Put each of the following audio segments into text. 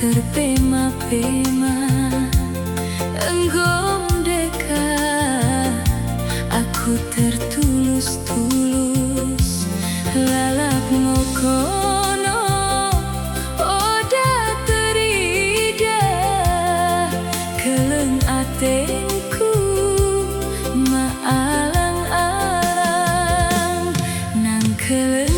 terpema-pema engkau merdeka, aku tertulus-tulus lalap mokono oda terida keleng atengku maalang-alang nang keleng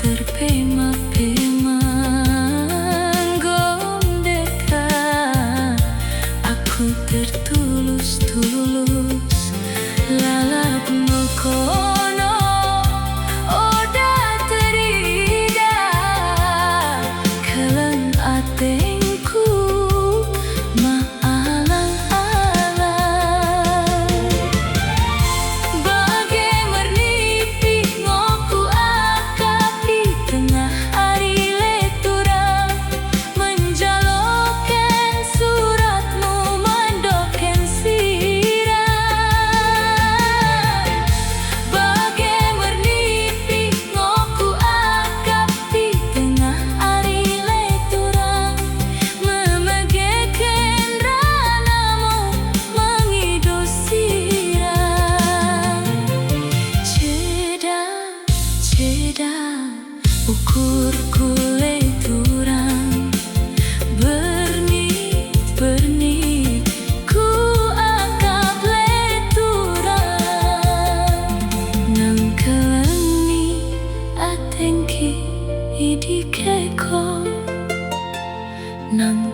terpema-pema engkau merdeka, aku tertulus-tulus lalap mokono oda terida keleng atengku maalang-alang bagai mernipi ngoku akap di tengah hari leturang menjaloken suratmu mandoken sirang bagai mernipi ngoku akap di tengah hari leturang memegeken ranamu mengido sirang ceda ukur kule turang berni ku akap leturang nang kelengi atengki idikeko nang